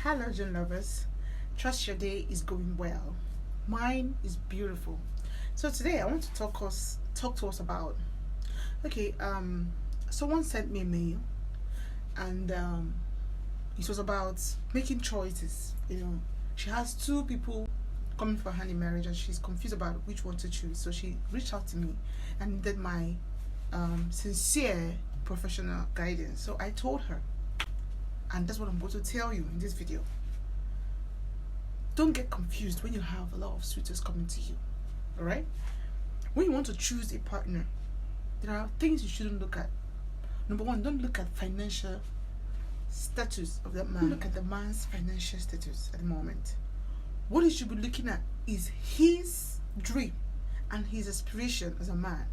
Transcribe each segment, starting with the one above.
Hello, June lovers. Trust your day is going well. Mine is beautiful. So today I want to talk to us about. Okay, someone sent me a mail, and it was about making choices. She has two people coming for her in marriage, and she's confused about which one to choose. So she reached out to me and needed my sincere professional guidance. So I told her, and that's what I'm going to tell you in this video. Don't get confused when you have a lot of suitors coming to you. Alright? When you want to choose a partner, there are things you shouldn't look at. Number one, don't look at financial status of that man. Look at the man's financial status at the moment. What you should be looking at is his dream and his aspiration as a man.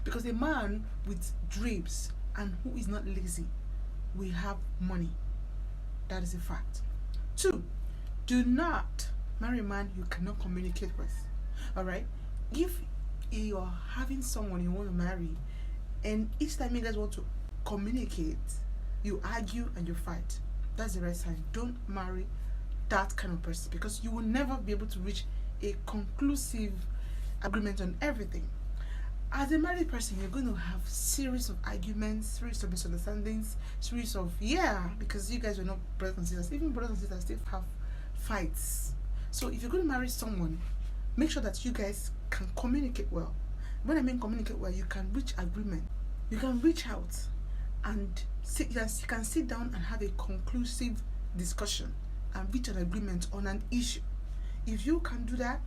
Because a man with dreams and who is not lazy will have money. That is a fact. 2, do not marry a man you cannot communicate with. Alright? If you are having someone you want to marry, and each time you guys want to communicate, you argue and you fight, that's the right sign. Don't marry that kind of person, because you will never be able to reach a conclusive agreement on everything. As a married person, you're going to have series of arguments, series of misunderstandings, series of because you guys were not brothers and sisters. Even brothers and sisters still have fights. So if you're going to marry someone, make sure that you guys can communicate well. When I mean communicate well, you can reach agreement. You can reach out and you can sit down and have a conclusive discussion and reach an agreement on an issue. If you can do that,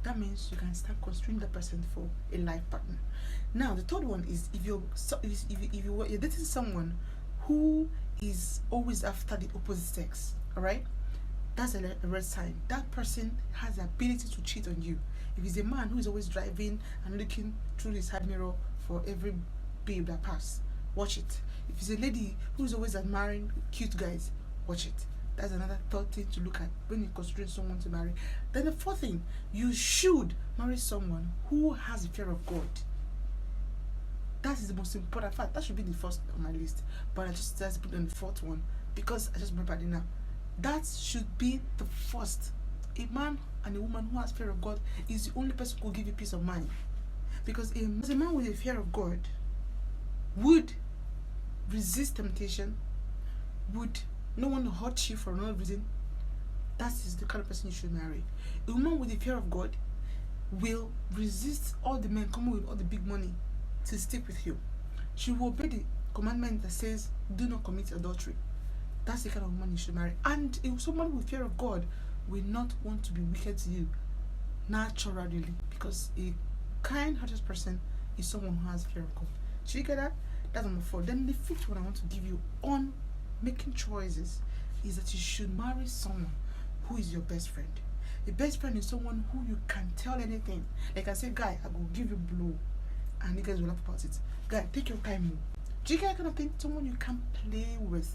that means you can start considering that person for a life partner. Now, the third one is if you're dating someone who is always after the opposite sex, all right? That's a red sign. That person has the ability to cheat on you. If he's a man who is always driving and looking through his side mirror for every babe that passes, watch it. If he's a lady who is always admiring cute guys, watch it. That's another third thing to look at when you're considering someone to marry. Then the fourth thing, you should marry someone who has a fear of God. That is the most important fact. That should be the first on my list, but I just put on the fourth one because I just remembered it now. That should be the first. A man and a woman who has fear of God is the only person who will give you peace of mind. Because a man with a fear of God would resist temptation, would no one hurt you for no reason. That is the kind of person you should marry. A woman with a fear of God will resist all the men coming with all the big money to stick with you. She will obey the commandment that says, do not commit adultery. That's the kind of woman you should marry. And if someone with fear of God will not want to be wicked to you naturally, because a kind-hearted person is someone who has fear of God. Should you get that? That's number 4. Then the fifth one I want to give you on making choices is that you should marry someone who is your best friend. A best friend is someone who you can tell anything. Like I say, guy, I will give you blow, and you guys will laugh about it. Guy, take your time. Do you get that kind of thing? Someone you can play with.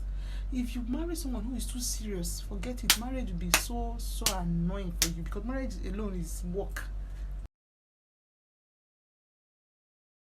If you marry someone who is too serious, forget it. Marriage will be so annoying for you, because marriage alone is work.